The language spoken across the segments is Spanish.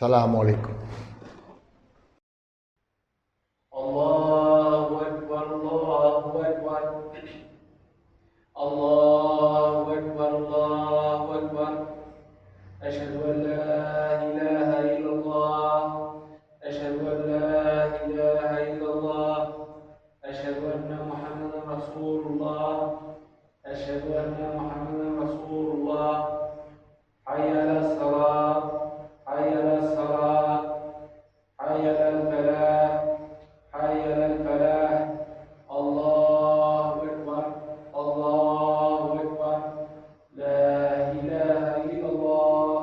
Salamu alaikum. Allahu Akbar, Allahu Akbar. Allahu Akbar, Allahu Akbar. Ashhadu an la ilaha illallah. Ashhadu an la ilaha illallah. Ashhadu anna Muhammadan Rasulullah. Ashhadu anna Muhammadan Rasulullah. Hayya ala salat. Hayya ala salat. Hayya ala falah. Hayya ala falah. Allahu Akbar. Allahu Akbar. La ilaha illallah.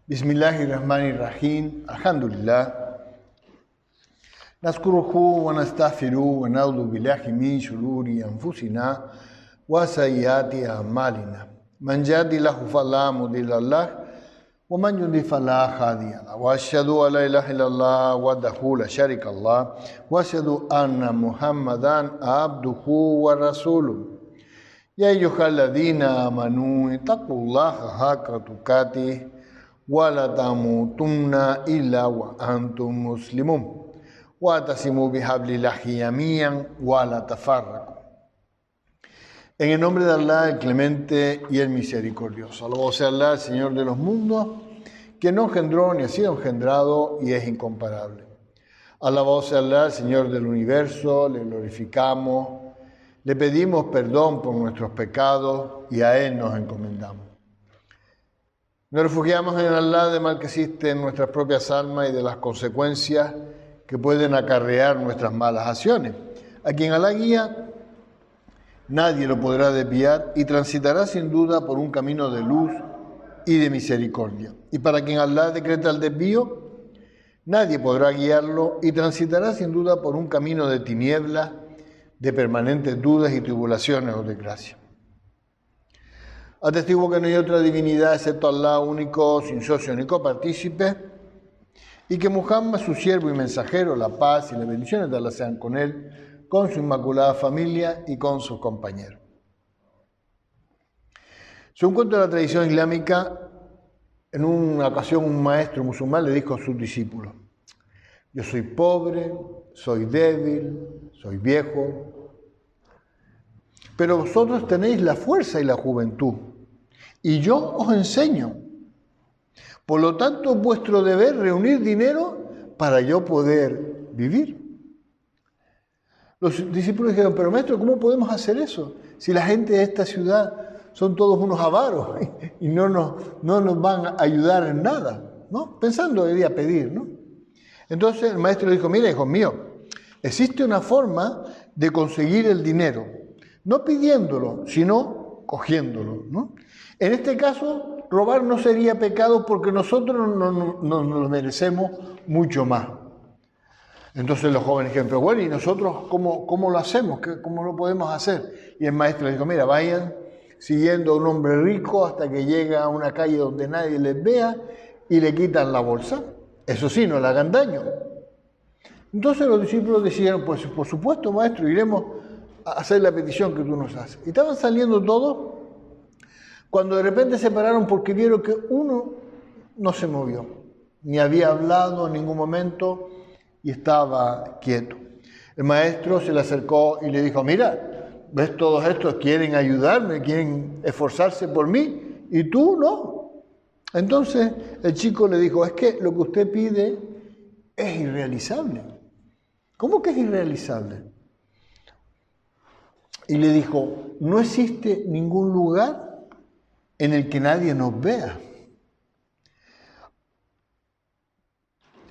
Bismillahirrahmanirrahim. Alhamdulillah. Nazkuruhu wa nastaghfiruhu wa na'udhu billahi min shururi anfusina wa sayyiati a'malina. Man yahdihillahu fala mudilla lahu wa man yudlil fala hadiya lahu. Wa ashhadu an la ilaha illallah wahdahu la sharika lahu wa ashhadu anna Muhammadan abduhu wa rasuluhu. Ya ayyuhalladhina amanu ittaqullaha haqqa tuqatih wa la tamutunna illa wa antum muslimun wa tasimu bihablillahi jami'an wa la tafarraqu. En el nombre de Allah, el clemente y el misericordioso. Alabado sea Allah, el Señor de los mundos, que no engendró ni ha sido engendrado y es incomparable. Alabado sea Allah, el Señor del universo, le glorificamos, le pedimos perdón por nuestros pecados y a Él nos encomendamos. Nos refugiamos en Allah de mal que existe en nuestras propias almas y de las consecuencias que pueden acarrear nuestras malas acciones. A quien Allah guía, nadie lo podrá desviar y transitará sin duda por un camino de luz y de misericordia. Y para quien Allah decreta el desvío, nadie podrá guiarlo y transitará sin duda por un camino de tinieblas, de permanentes dudas y tribulaciones o desgracias. Atestigo que no hay otra divinidad excepto Allah, único, sin socio ni copartícipe, y que Muhammad, su siervo y mensajero, la paz y las bendiciones de Allah sean con él, con su inmaculada familia y con sus compañeros. Según cuenta la tradición islámica, en una ocasión un maestro musulmán le dijo a sus discípulos: yo soy pobre, soy débil, soy viejo, pero vosotros tenéis la fuerza y la juventud, y yo os enseño. Por lo tanto, es vuestro deber reunir dinero para yo poder vivir. Los discípulos dijeron: pero maestro, ¿cómo podemos hacer eso? Si la gente de esta ciudad son todos unos avaros y no nos van a ayudar en nada, ¿no? Pensando debía pedir, ¿no? Entonces el maestro le dijo: mira, hijos míos, existe una forma de conseguir el dinero, no pidiéndolo, sino cogiéndolo, ¿no? En este caso, robar no sería pecado porque nosotros nos lo merecemos mucho más. Entonces los jóvenes dijeron: pero bueno, ¿y nosotros cómo lo hacemos? ¿Cómo lo podemos hacer? Y el maestro les dijo: mira, vayan siguiendo a un hombre rico hasta que llega a una calle donde nadie les vea y le quitan la bolsa. Eso sí, no le hagan daño. Entonces los discípulos decidieron: pues por supuesto, maestro, iremos a hacer la petición que tú nos haces. Y estaban saliendo todos cuando de repente se pararon porque vieron que uno no se movió, ni había hablado en ningún momento y estaba quieto. El maestro se le acercó y le dijo: mira, ¿ves todos estos? Quieren ayudarme, quieren esforzarse por mí, y tú no. Entonces el chico le dijo: es que lo que usted pide es irrealizable. ¿Cómo que es irrealizable? Y le dijo: no existe ningún lugar en el que nadie nos vea.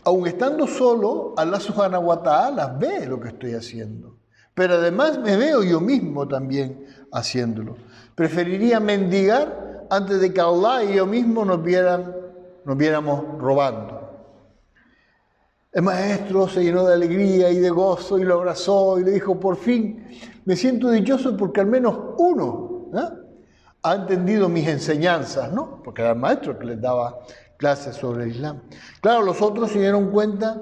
Aun estando solo, Allah subhanahu wa ta'ala ve lo que estoy haciendo. Pero además me veo yo mismo también haciéndolo. Preferiría mendigar antes de que Allah y yo mismo nos viéramos robando. El maestro se llenó de alegría y de gozo y lo abrazó y le dijo: por fin me siento dichoso porque al menos uno ha entendido mis enseñanzas, ¿no? Porque era el maestro que les daba clases sobre el Islam. Claro, los otros se dieron cuenta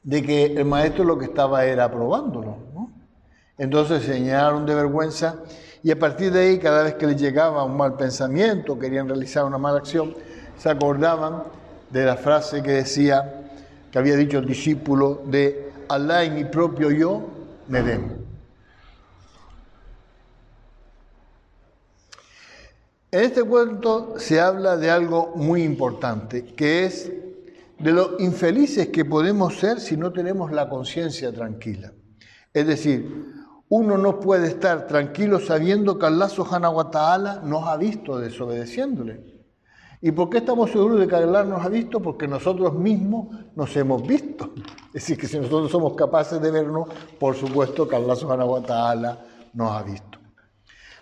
de que el maestro lo que estaba era aprobándolo, ¿no? Entonces se llenaron de vergüenza y a partir de ahí, cada vez que les llegaba un mal pensamiento, querían realizar una mala acción, se acordaban de la frase que decía, que había dicho el discípulo, de Alá y mi propio yo me den. En este cuento se habla de algo muy importante, que es de lo infelices que podemos ser si no tenemos la conciencia tranquila. Es decir, uno no puede estar tranquilo sabiendo que Allah Subhanahu wa Ta'ala nos ha visto desobedeciéndole. ¿Y por qué estamos seguros de que Allah nos ha visto? Porque nosotros mismos nos hemos visto. Es decir, que si nosotros somos capaces de vernos, por supuesto que Allah Subhanahu wa Ta'ala nos ha visto.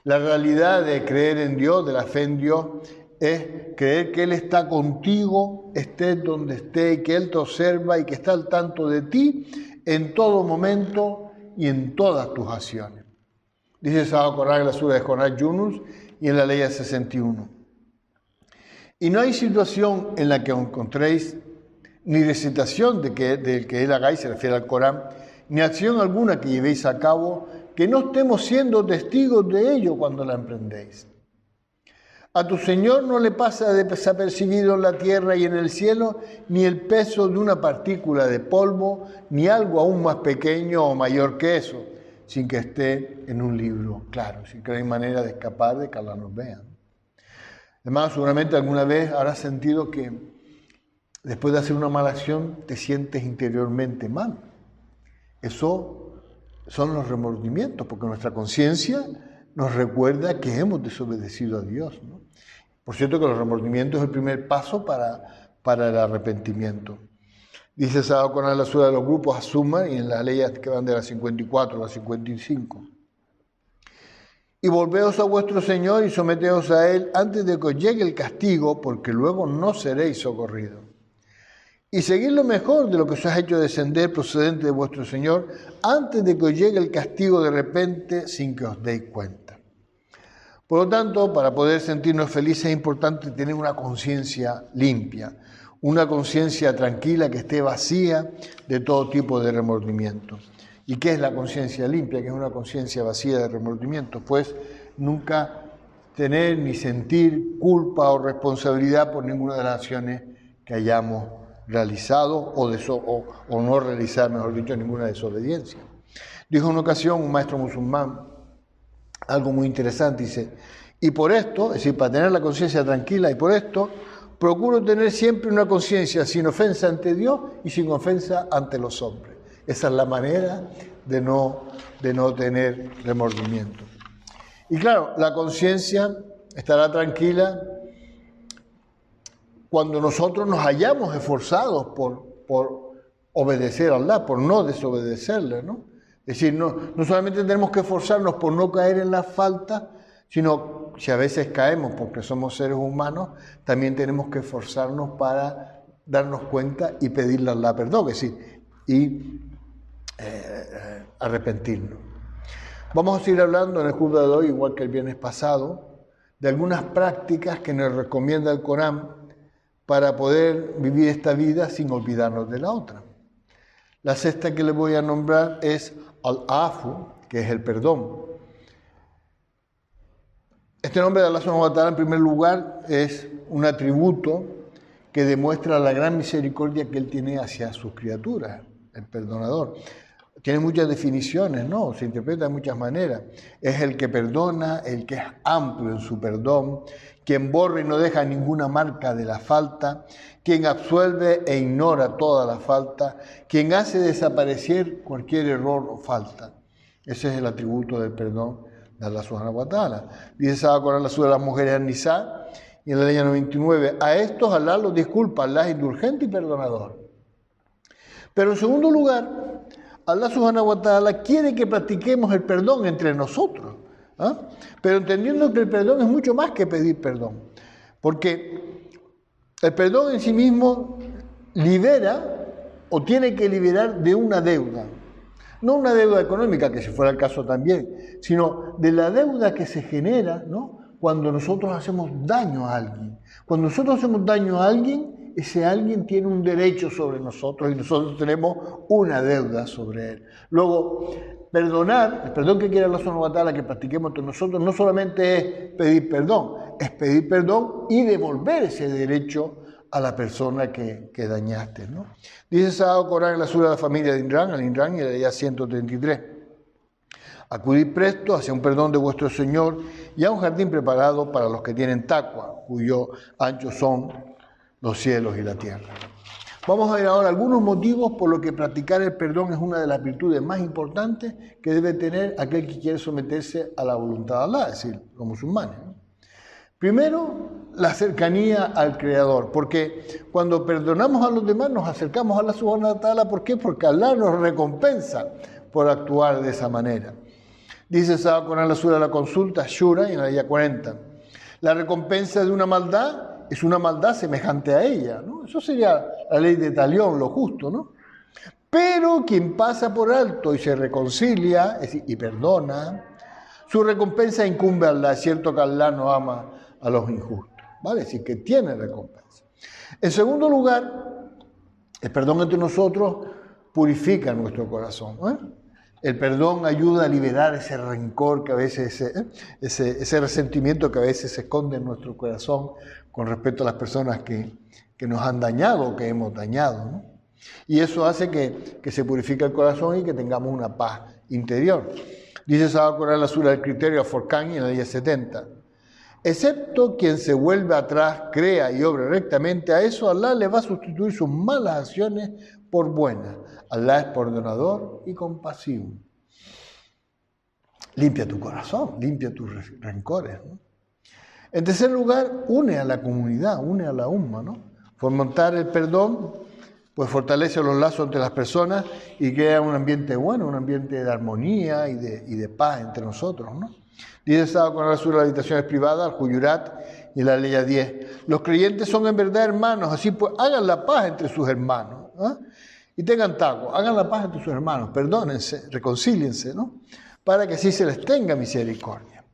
La realidad de creer en Dios, de la fe en Dios, es creer que Él está contigo, estés donde esté, y que Él te observa y que está al tanto de ti en todo momento y en todas tus acciones. Dice Sagrado Corán en la sura de Jonás Yunus y en la ley 61. Y no hay situación en la que os encontréis, ni recitación del que Él hagáis, se refiere al Corán, ni acción alguna que llevéis a cabo, que no estemos siendo testigos de ello cuando la emprendéis. A tu Señor no le pasa desapercibido en la tierra y en el cielo ni el peso de una partícula de polvo, ni algo aún más pequeño o mayor que eso, sin que esté en un libro claro, sin que no hay manera de escapar de que Allah nos vea. Además, seguramente alguna vez habrás sentido que después de hacer una mala acción te sientes interiormente mal. Eso son los remordimientos, porque nuestra conciencia nos recuerda que hemos desobedecido a Dios, ¿no? Por cierto que los remordimientos es el primer paso para el arrepentimiento. Dice Sagrado Corán en la sura de los grupos Azuma y en las leyes que van de las 54 a las 55. Y volveos a vuestro Señor y someteos a Él antes de que os llegue el castigo, porque luego no seréis socorridos. Y seguid lo mejor de lo que os ha hecho descender procedente de vuestro Señor antes de que os llegue el castigo de repente sin que os deis cuenta. Por lo tanto, para poder sentirnos felices es importante tener una conciencia limpia, una conciencia tranquila que esté vacía de todo tipo de remordimiento. ¿Y qué es la conciencia limpia? ¿Qué es una conciencia vacía de remordimiento? Pues nunca tener ni sentir culpa o responsabilidad por ninguna de las acciones que hayamos realizado o no realizar, mejor dicho, ninguna desobediencia. Dijo en una ocasión un maestro musulmán algo muy interesante, dice, y por esto, es decir, para tener la conciencia tranquila, y por esto procuro tener siempre una conciencia sin ofensa ante Dios y sin ofensa ante los hombres. Esa es la manera de no tener remordimiento. Y claro, la conciencia estará tranquila cuando nosotros nos hayamos esforzado por obedecer a Allah, por no desobedecerle, ¿no? Es decir, no solamente tenemos que esforzarnos por no caer en la falta, sino si a veces caemos porque somos seres humanos, también tenemos que esforzarnos para darnos cuenta y pedirle a Allah perdón, es decir, y arrepentirnos. Vamos a seguir hablando en el Juzga de hoy, igual que el viernes pasado, de algunas prácticas que nos recomienda el Corán para poder vivir esta vida sin olvidarnos de la otra. La sexta que les voy a nombrar es al-afu, que es el perdón. Este nombre de Allah Subhanahu wa Ta'ala, en primer lugar, es un atributo que demuestra la gran misericordia que Él tiene hacia sus criaturas, el perdonador. Tiene muchas definiciones, ¿no? Se interpreta de muchas maneras. Es el que perdona, el que es amplio en su perdón, quien borra y no deja ninguna marca de la falta, quien absuelve e ignora toda la falta, quien hace desaparecer cualquier error o falta. Ese es el atributo del perdón de Allah Subhanahu wa Ta'ala. Dice Sagrado Corán en la sura de las mujeres An-Nisa y en la ley 99, a estos Allah los disculpa, Allah es indulgente y perdonador. Pero en segundo lugar, Allah Subhanahu wa Ta'ala quiere que practiquemos el perdón entre nosotros, ¿ah? Pero entendiendo que el perdón es mucho más que pedir perdón, porque el perdón en sí mismo libera o tiene que liberar de una deuda, no una deuda económica, que si fuera el caso también, sino de la deuda que se genera, ¿no?, cuando nosotros hacemos daño a alguien. Cuando nosotros hacemos daño a alguien, ese alguien tiene un derecho sobre nosotros y nosotros tenemos una deuda sobre él. Luego, perdonar, el perdón que quiere Allah subhanahu wa ta'ala que practiquemos entre nosotros, no solamente es pedir perdón y devolver ese derecho a la persona que dañaste, ¿no? Dice el Sagrado Corán en la sura de la familia de Imran, Al-Imran, y el día 133. Acudid presto hacia un perdón de vuestro Señor y a un jardín preparado para los que tienen taqwa, cuyo ancho son los cielos y la tierra. Vamos a ver ahora algunos motivos por los que practicar el perdón es una de las virtudes más importantes que debe tener aquel que quiere someterse a la voluntad de Allah, es decir, los musulmanes, ¿no? Primero, la cercanía al Creador, porque cuando perdonamos a los demás nos acercamos a Allah subhanahu wa ta'ala. ¿Por qué? Porque Allah nos recompensa por actuar de esa manera. Dice el Sagrado Corán en la sura de la consulta, Shura, en la ayah 40. La recompensa de una maldad es una maldad semejante a ella, ¿no? Eso sería la ley de Talión, lo justo, ¿no? Pero quien pasa por alto y se reconcilia, es decir, y perdona, su recompensa incumbe a Allah. Es cierto que Allah no ama a los injustos, ¿vale? Es decir, que tiene recompensa. En segundo lugar, el perdón entre nosotros purifica nuestro corazón, ¿eh? El perdón ayuda a liberar ese rencor que a veces, ese resentimiento que a veces se esconde en nuestro corazón con respecto a las personas que nos han dañado o que hemos dañado, ¿no? Y eso hace que se purifique el corazón y que tengamos una paz interior. Dice Sagrado Corán en la sura del criterio Forcán en la día 70. Excepto quien se vuelve atrás, crea y obre rectamente, a eso Allah le va a sustituir sus malas acciones por buenas. Allah es perdonador y compasivo. Limpia tu corazón, limpia tus rencores, ¿no? En tercer lugar, une a la comunidad, une a la umma, ¿no? Fomentar el perdón, pues fortalece los lazos entre las personas y crea un ambiente bueno, un ambiente de armonía y de paz entre nosotros, ¿no? Dice el Sagrado Corán en la sura de las habitaciones privadas, al Hujurat, y la ley 10. Los creyentes son en verdad hermanos, así pues hagan la paz entre sus hermanos, ¿eh? Y tengan taqwa, hagan la paz entre sus hermanos, perdónense, reconcíliense, ¿no? Para que así se les tenga misericordia.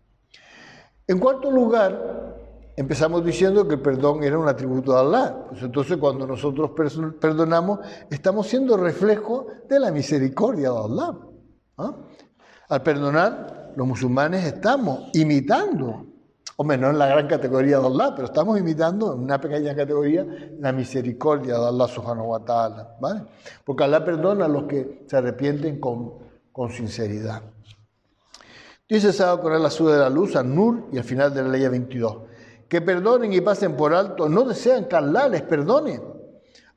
En cuarto lugar, empezamos diciendo que el perdón era un atributo de Allah. Pues entonces cuando nosotros perdonamos, estamos siendo reflejo de la misericordia de Allah, ¿eh? Al perdonar, los musulmanes estamos imitando, hombre, no en la gran categoría de Allah, pero estamos imitando en una pequeña categoría la misericordia de Allah subhanahu wa ta'ala, ¿vale? Porque Allah perdona a los que se arrepienten con sinceridad. Dice Sagrado Corán la sura de la luz, An-Nur, y al final de la ley 22, que perdonen y pasen por alto, no desean que Allah les perdone.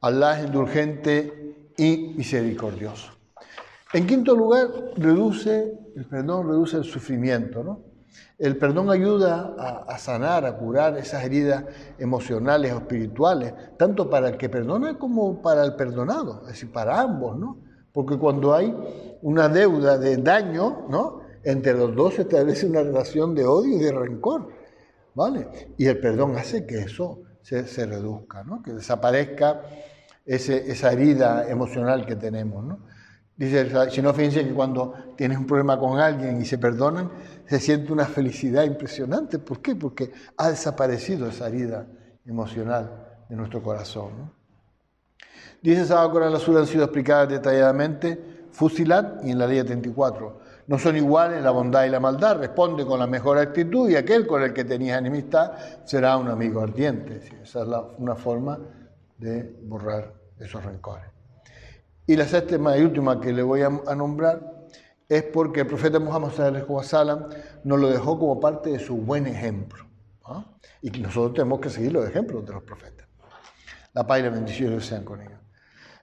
Allah es indulgente y misericordioso. En quinto lugar, el perdón reduce el sufrimiento, ¿no? El perdón ayuda a sanar, a curar esas heridas emocionales o espirituales, tanto para el que perdona como para el perdonado, es decir, para ambos, ¿no? Porque cuando hay una deuda de daño, ¿no?, entre los dos se establece una relación de odio y de rencor, ¿vale? Y el perdón hace que eso se reduzca, ¿no? Que desaparezca esa herida emocional que tenemos, ¿no? Dice, si no, fíjense que cuando tienes un problema con alguien y se perdonan, se siente una felicidad impresionante. ¿Por qué? Porque ha desaparecido esa herida emocional de nuestro corazón, ¿no? Dice Sagrado Corán, las suras han sido explicadas detalladamente, Fusilat y en la ley 34. No son iguales la bondad y la maldad, responde con la mejor actitud y aquel con el que tenías enemistad será un amigo ardiente. Esa es una forma de borrar esos rencores. Y la séptima y última que le voy a nombrar es porque el profeta Muhammad sallallahu alaihi wasallam nos lo dejó como parte de su buen ejemplo, ¿no? Y que nosotros tenemos que seguir los ejemplos de los profetas. La paz y la bendición sean con ellos.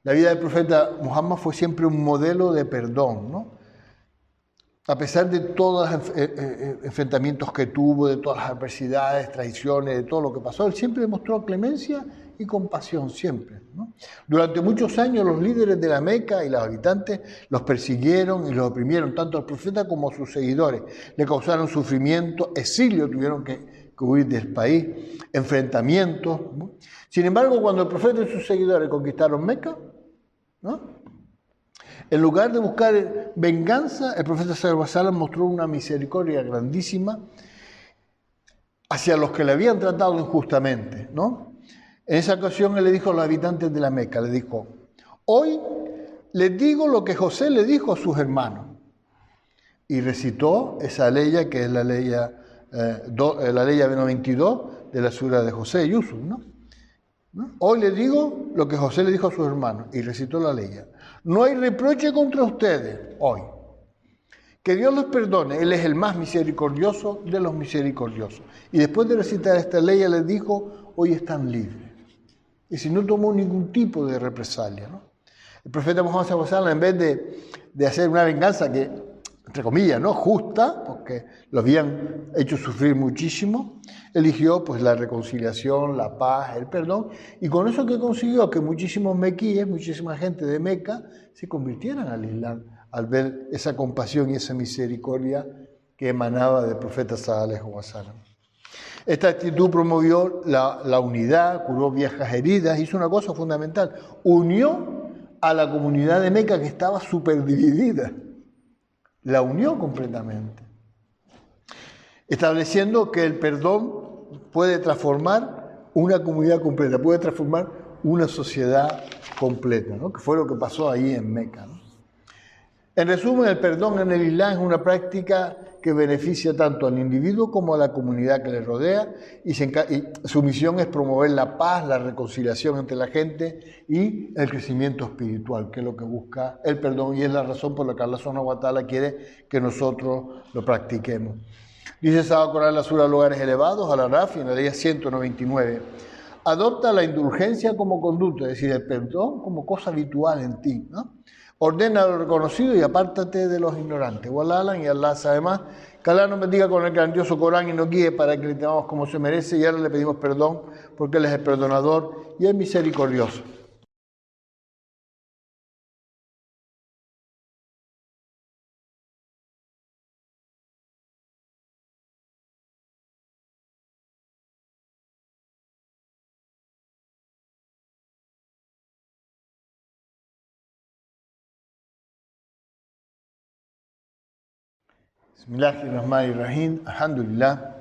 La vida del profeta Muhammad fue siempre un modelo de perdón, ¿no? A pesar de todos los enfrentamientos que tuvo, de todas las adversidades, traiciones, de todo lo que pasó, él siempre demostró clemencia y compasión, siempre, ¿no? Durante muchos años los líderes de la Meca y los habitantes los persiguieron y los oprimieron, tanto al profeta como a sus seguidores. Le causaron sufrimiento, exilio, tuvieron que huir del país, enfrentamientos, ¿no? Sin embargo, cuando el profeta y sus seguidores conquistaron Meca, ¿no?, en lugar de buscar venganza, el profeta sallallahu alaihi wasallam mostró una misericordia grandísima hacia los que le habían tratado injustamente, ¿no? En esa ocasión él le dijo a los habitantes de la Meca, le dijo, hoy les digo lo que José le dijo a sus hermanos. Y recitó esa ley que es la ley 22 de la sura de José Yusuf, ¿no? Hoy les digo lo que José le dijo a sus hermanos y recitó la ley. No hay reproche contra ustedes hoy. Que Dios los perdone, Él es el más misericordioso de los misericordiosos. Y después de recitar esta ley, les dijo, hoy están libres. Y si no tomó ningún tipo de represalia, ¿no? El profeta Muhammad sallallahu alaihi wasallam, en vez de hacer una venganza que, entre comillas, no justa, porque lo habían hecho sufrir muchísimo, eligió pues la reconciliación, la paz, el perdón, y con eso que consiguió que muchísimos mequíes, muchísima gente de Meca, se convirtieran al Islam, al ver esa compasión y esa misericordia que emanaba del profeta sallallahu alaihi wasallam. Esta actitud promovió la unidad, curó viejas heridas, hizo una cosa fundamental, unió a la comunidad de Meca que estaba súper dividida, la unió completamente, estableciendo que el perdón puede transformar una comunidad completa, puede transformar una sociedad completa, ¿no? Que fue lo que pasó ahí en Meca, ¿no? En resumen, el perdón en el Islam es una práctica que beneficia tanto al individuo como a la comunidad que le rodea y su misión es promover la paz, la reconciliación entre la gente y el crecimiento espiritual, que es lo que busca el perdón y es la razón por la que Allah subhanahu wa ta'ala quiere que nosotros lo practiquemos. Dice Sagrado Corán en la sura Lugares Elevados, Al-Araf, en la ley 199, adopta la indulgencia como conducta, es decir, el perdón como cosa habitual en ti, ¿no? Ordena lo reconocido y apártate de los ignorantes. Wallah, y Allah sabe más. Que Allah nos bendiga con el grandioso Corán y nos guíe para que le temamos como se merece. Y ahora le pedimos perdón porque Él es el perdonador y el misericordioso. Bismillahirrahmanirrahim. Alhamdulillah.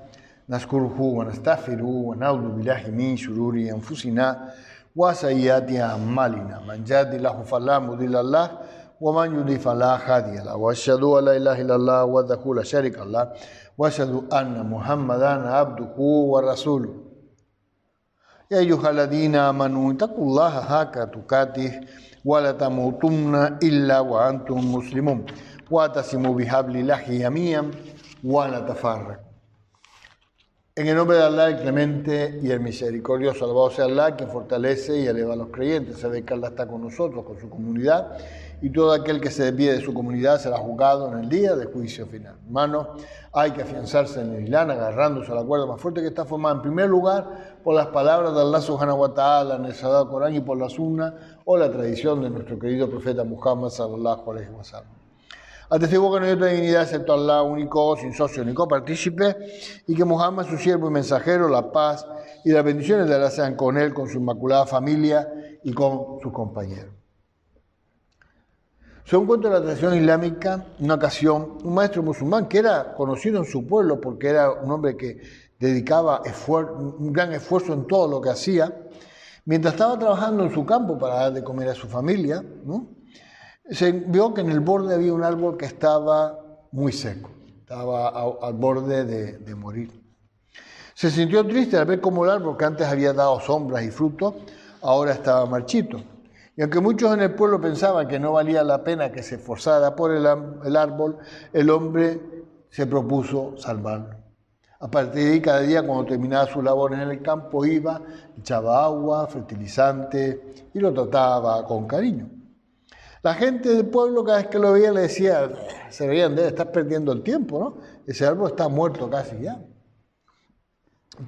Nashkuruhu wa nastaghfiruhu wa na'udhu billahi min shururi anfusina wa sayyiati a'malina. Man yahdihillahu fala mudilla lahu wa man yudlil fala hadiya lahu. Wa ashhadu an la ilaha illallah wahdahu la sharika lahu wa ashhadu anna Muhammadan abduhu wa rasuluhu. Ya ayyuhalladhina amanu taqullaha haqqa tuqatih wa la tamutunna illa wa antum muslimun. وَاعْتَصِمُوا بِحَبْلِ اللَّهِ جَمِيعًا وَلَا تَفَرَّقُوا. En el nombre de Allah, el clemente y el misericordioso, alabado sea Allah, quien fortalece y eleva a los creyentes. Sabe que Allah está con nosotros, con su comunidad, y todo aquel que se desvíe de su comunidad será juzgado en el día del juicio final. Hermanos, hay que afianzarse en el Islam, agarrándose a la cuerda más fuerte que está formada, en primer lugar, por las palabras de Allah subhanahu wa ta'ala en el Sagrado Corán y por la Sunna o la tradición de nuestro querido profeta Muhammad sallallahu alaihi wasallam. Atestigo que no hay otra divinidad excepto Allah, único, sin socio ni copartícipe, y que Muhammad, su siervo y mensajero, la paz y las bendiciones de Allah sean con él, con su inmaculada familia y con sus compañeros. Según cuenta la tradición islámica, en una ocasión, un maestro musulmán que era conocido en su pueblo porque era un hombre que dedicaba un gran esfuerzo en todo lo que hacía, mientras estaba trabajando en su campo para dar de comer a su familia, ¿no? Se vio que en el borde había un árbol que estaba muy seco, estaba al borde de morir. Se sintió triste al ver cómo el árbol que antes había dado sombras y frutos, ahora estaba marchito. Y aunque muchos en el pueblo pensaban que no valía la pena que se esforzara por el árbol, el hombre se propuso salvarlo. A partir de ahí, cada día cuando terminaba su labor en el campo, iba, echaba agua, fertilizante y lo trataba con cariño. La gente del pueblo cada vez que lo veía le decía, se reían de él, estás perdiendo el tiempo, ¿no? Ese árbol está muerto casi ya.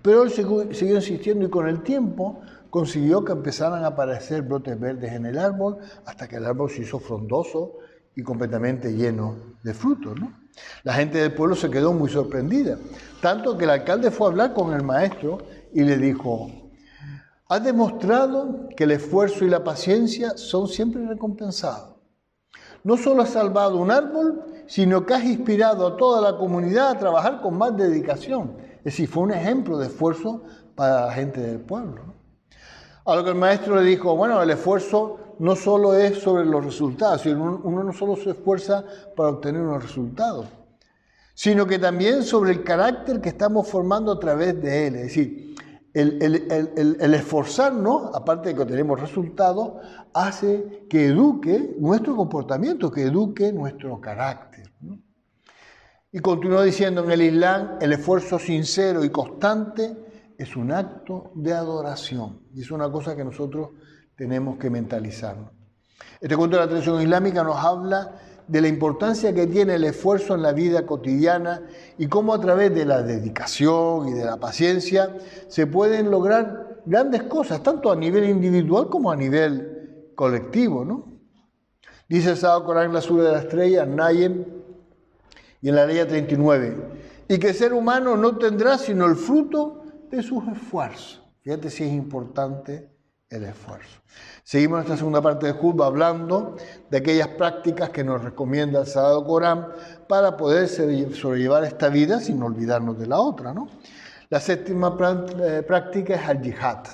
Pero él siguió insistiendo y con el tiempo consiguió que empezaran a aparecer brotes verdes en el árbol hasta que el árbol se hizo frondoso y completamente lleno de frutos, ¿no? La gente del pueblo se quedó muy sorprendida, tanto que el alcalde fue a hablar con el maestro y le dijo, has demostrado que el esfuerzo y la paciencia son siempre recompensados. No solo has salvado un árbol, sino que has inspirado a toda la comunidad a trabajar con más dedicación. Es decir, fue un ejemplo de esfuerzo para la gente del pueblo, ¿no? A lo que el maestro le dijo, bueno, el esfuerzo no solo es sobre los resultados, sino uno no solo se esfuerza para obtener unos resultados, sino que también sobre el carácter que estamos formando a través de él. Es decir, el esforzarnos, aparte de que tenemos resultados, hace que eduque nuestro comportamiento, que eduque nuestro carácter, ¿no? Y continúa diciendo, en el Islam, el esfuerzo sincero y constante es un acto de adoración. Y es una cosa que nosotros tenemos que mentalizarnos. Este cuento de la tradición islámica nos habla de la importancia que tiene el esfuerzo en la vida cotidiana y cómo a través de la dedicación y de la paciencia se pueden lograr grandes cosas, tanto a nivel individual como a nivel colectivo, ¿no? Dice el Sagrado Corán en la Sura de la Estrella, Nayem, y en la ley 39, y que el ser humano no tendrá sino el fruto de sus esfuerzos. Fíjate si es importante el esfuerzo. Seguimos nuestra segunda parte de Khutba hablando de aquellas prácticas que nos recomienda el Sagrado Corán para poder sobrellevar esta vida sin olvidarnos de la otra, ¿no? La séptima práctica es el yihad,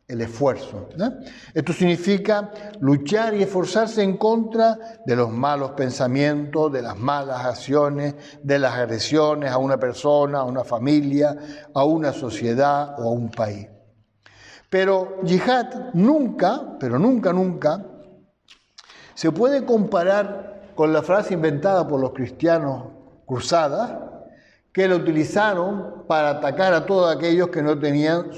el esfuerzo, ¿no? Esto significa luchar y esforzarse en contra de los malos pensamientos, de las malas acciones, de las agresiones a una persona, a una familia, a una sociedad o a un país. Pero yihad nunca, pero nunca, se puede comparar con la frase inventada por los cristianos cruzadas, que la utilizaron para atacar a todos aquellos que no tenían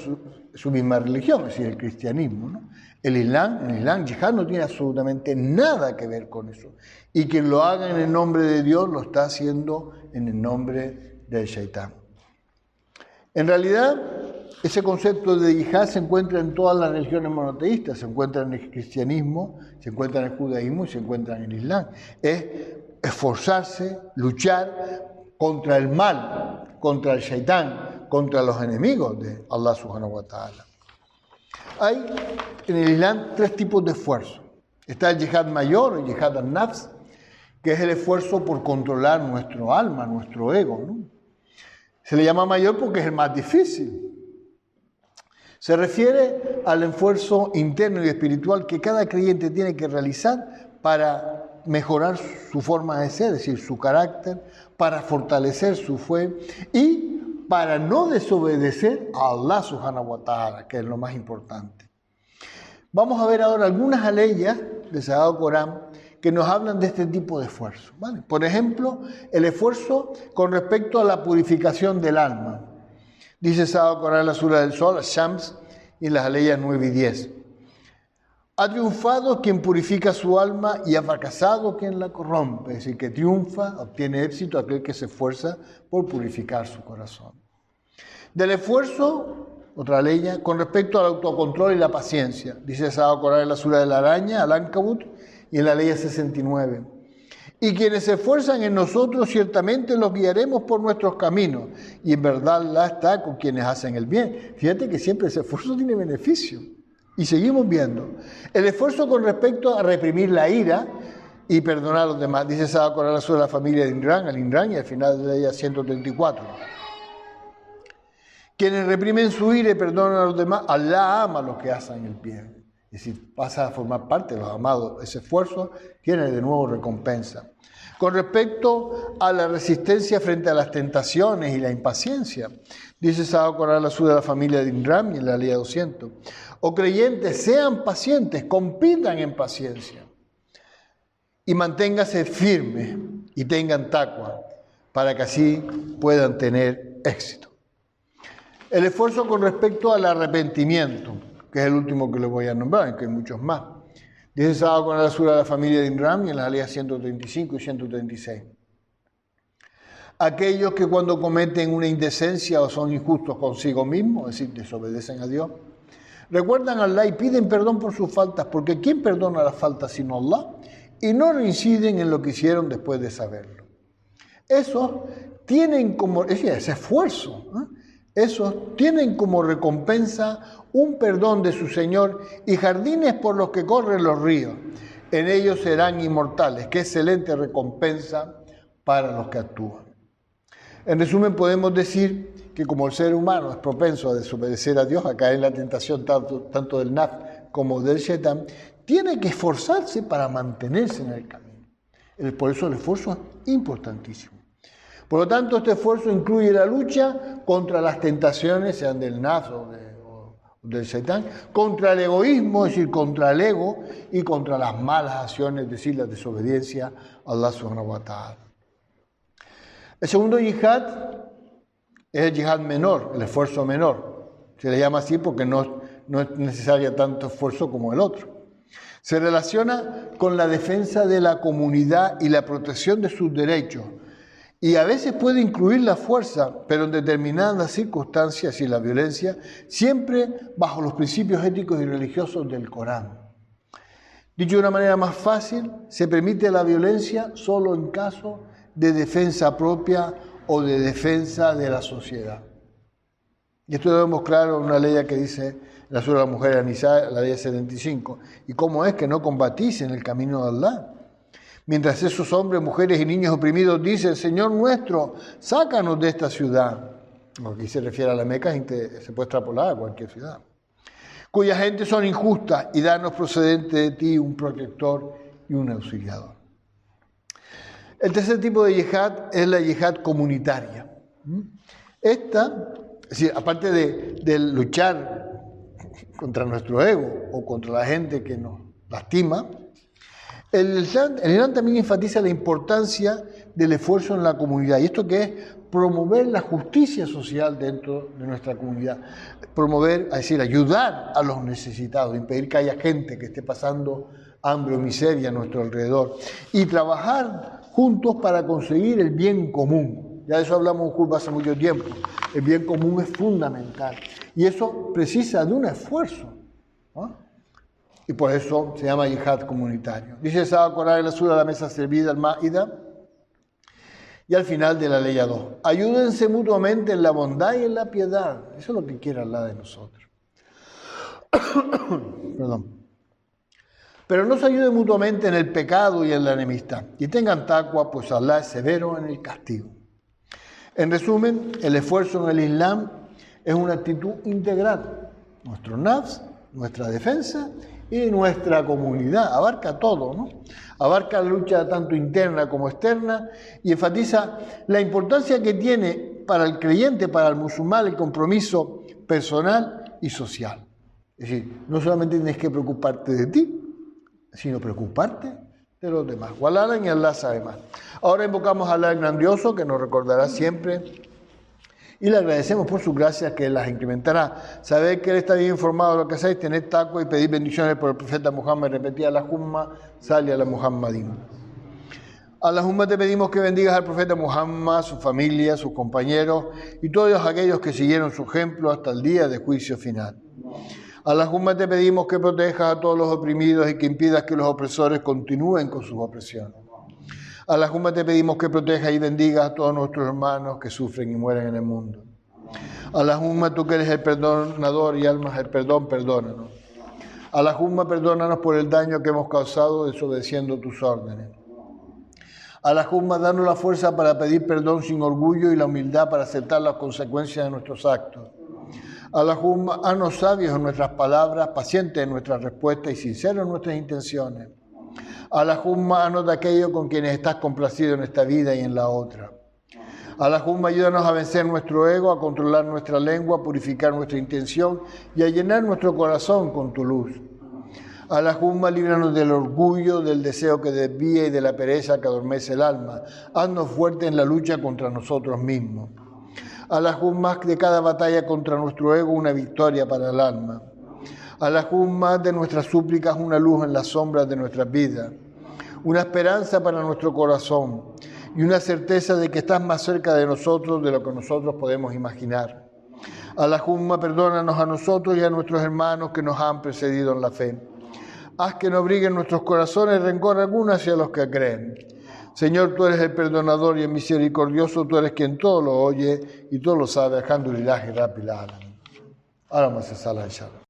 su misma religión, es decir, el cristianismo, ¿no? En el Islam, yihad no tiene absolutamente nada que ver con eso. Y quien lo haga en el nombre de Dios lo está haciendo en el nombre del Shaitán. En realidad, ese concepto de yihad se encuentra en todas las religiones monoteístas, se encuentra en el cristianismo, se encuentra en el judaísmo y se encuentra en el Islam. Es esforzarse, luchar contra el mal, contra el Shaitán, contra los enemigos de Allah subhanahu wa ta'ala. Hay en el Islam tres tipos de esfuerzo. Está el yihad mayor, el yihad al-nafs, que es el esfuerzo por controlar nuestro alma, nuestro ego, ¿no? Se le llama mayor porque es el más difícil. Se refiere al esfuerzo interno y espiritual que cada creyente tiene que realizar para mejorar su forma de ser, es decir, su carácter, para fortalecer su fe y para no desobedecer a Allah subhanahu wa ta'ala, que es lo más importante. Vamos a ver ahora algunas aleyas del Sagrado Corán que nos hablan de este tipo de esfuerzo, ¿vale? Por ejemplo, el esfuerzo con respecto a la purificación del alma. Dice el Sagrado Corán en la Sura del Sol, Shams, y en las aleyas 9 y 10. Ha triunfado quien purifica su alma y ha fracasado quien la corrompe. Es decir, que triunfa, obtiene éxito aquel que se esfuerza por purificar su corazón. Del esfuerzo, otra ley, con respecto al autocontrol y la paciencia. Dice el Sagrado Corán en la Sura de la Araña, Al-Ankabut, y en la ley 69. Y quienes se esfuerzan en nosotros, ciertamente los guiaremos por nuestros caminos. Y en verdad Allah está con quienes hacen el bien. Fíjate que siempre ese esfuerzo tiene beneficio. Y seguimos viendo. El esfuerzo con respecto a reprimir la ira y perdonar a los demás. Dice Sagrado Corán la Sura de la familia de Imran, al-Imran, y al final de la ley 134. Quienes reprimen su ira y perdonan a los demás, Allah ama a los que hacen el bien. Es decir, pasa a formar parte de los amados. Ese esfuerzo tiene de nuevo recompensa. Con respecto a la resistencia frente a las tentaciones y la impaciencia, dice Sagrado Corán la Sura de la familia de Imran y en la ley 200. O creyentes, sean pacientes, compitan en paciencia y manténganse firmes y tengan taqwa para que así puedan tener éxito. El esfuerzo con respecto al arrepentimiento, que es el último que les voy a nombrar, aunque hay muchos más. Dice Sagrado Corán la Sura de la familia de Imran y en las aleyas 135 y 136. Aquellos que cuando cometen una indecencia o son injustos consigo mismos, es decir, desobedecen a Dios, recuerdan a Allah y piden perdón por sus faltas, porque ¿quién perdona las faltas sino Allah? Y no reinciden en lo que hicieron después de saberlo. Esos tienen como, ese esfuerzo, esos tienen como recompensa un perdón de su Señor y jardines por los que corren los ríos. En ellos serán inmortales. Qué excelente recompensa para los que actúan. En resumen, podemos decir que como el ser humano es propenso a desobedecer a Dios, a caer en la tentación tanto del nafs como del Shaitán, tiene que esforzarse para mantenerse en el camino. Por eso el esfuerzo es importantísimo. Por lo tanto, este esfuerzo incluye la lucha contra las tentaciones, sean del nafs o del Shaitán, contra el egoísmo, es decir, contra el ego, y contra las malas acciones, es decir, la desobediencia a Allah subhanahu wa ta'ala. El segundo yihad es el yihad menor, el esfuerzo menor. Se le llama así porque no es necesario tanto esfuerzo como el otro. Se relaciona con la defensa de la comunidad y la protección de sus derechos. Y a veces puede incluir la fuerza, pero en determinadas circunstancias y la violencia, siempre bajo los principios éticos y religiosos del Corán. Dicho de una manera más fácil, se permite la violencia solo en caso de defensa propia o de defensa de la sociedad. Y esto lo vemos claro en una ley que dice en la Sura de la Mujer An-Nisa, la ley 75. ¿Y cómo es que no combatís en el camino de Allah? Mientras esos hombres, mujeres y niños oprimidos dicen, Señor nuestro, sácanos de esta ciudad. Aquí se refiere a la Meca, se puede extrapolar a cualquier ciudad. Cuya gente son injustas y danos procedente de ti un protector y un auxiliador. El tercer tipo de yihad es la yihad comunitaria. Esta, es decir, aparte de luchar contra nuestro ego o contra la gente que nos lastima, el Islam también enfatiza la importancia del esfuerzo en la comunidad. ¿Y esto qué es? Promover la justicia social dentro de nuestra comunidad. Promover, es decir, ayudar a los necesitados, impedir que haya gente que esté pasando hambre o miseria a nuestro alrededor. Y trabajar juntos para conseguir el bien común. Ya de eso hablamos en Cuba hace mucho tiempo. El bien común es fundamental. Y eso precisa de un esfuerzo, ¿no? Y por eso se llama yihad comunitario. Dice el Sagrado Corán en la Sura de la Mesa Servida, al-Ma'ida, y al final de la ley 2. Ayúdense mutuamente en la bondad y en la piedad. Eso es lo que quiere Allah de nosotros. Perdón. Pero no se ayuden mutuamente en el pecado y en la enemistad. Y tengan taqwa, pues Allah es severo en el castigo. En resumen, el esfuerzo en el Islam es una actitud integral. Nuestro nafs, nuestra defensa y nuestra comunidad. Abarca todo, ¿no? Abarca la lucha tanto interna como externa y enfatiza la importancia que tiene para el creyente, para el musulmán, el compromiso personal y social. Es decir, no solamente tienes que preocuparte de ti, sino preocuparte de los demás. Walala y Allah sabe más. Ahora invocamos a Allah el grandioso, que nos recordará siempre, y le agradecemos por sus gracias que las incrementará. Sabed que Él está bien informado de lo que hacéis, tened taqwa y pedid bendiciones por el profeta Muhammad. Repetía Allahumma salli ala Muhammadin. Allahumma, te pedimos que bendigas al profeta Muhammad, su familia, sus compañeros y todos aquellos que siguieron su ejemplo hasta el día de juicio final. Allahumma, te pedimos que protejas a todos los oprimidos y que impidas que los opresores continúen con sus opresiones. Allahumma, te pedimos que protejas y bendigas a todos nuestros hermanos que sufren y mueren en el mundo. Allahumma, tú que eres el perdonador y almas el perdón, perdónanos. Allahumma, perdónanos por el daño que hemos causado desobedeciendo tus órdenes. Allahumma, danos la fuerza para pedir perdón sin orgullo y la humildad para aceptar las consecuencias de nuestros actos. Allahumma, haznos sabios en nuestras palabras, pacientes en nuestras respuestas y sinceros en nuestras intenciones. Allahumma, haznos de aquellos con quienes estás complacido en esta vida y en la otra. Allahumma, ayúdanos a vencer nuestro ego, a controlar nuestra lengua, a purificar nuestra intención y a llenar nuestro corazón con tu luz. Allahumma, líbranos del orgullo, del deseo que desvía y de la pereza que adormece el alma. Haznos fuertes en la lucha contra nosotros mismos. Allahumma, de cada batalla contra nuestro ego una victoria para el alma. Allahumma, de nuestras súplicas una luz en las sombras de nuestras vidas, una esperanza para nuestro corazón y una certeza de que estás más cerca de nosotros de lo que nosotros podemos imaginar. Allahumma, perdónanos a nosotros y a nuestros hermanos que nos han precedido en la fe. Haz que no briguen nuestros corazones rencor alguno hacia los que creen. Señor, tú eres el perdonador y el misericordioso, tú eres quien todo lo oye y todo lo sabe. Alhamdulillah, Rabbil Alamin. Ahora vamos a salar, inshallah.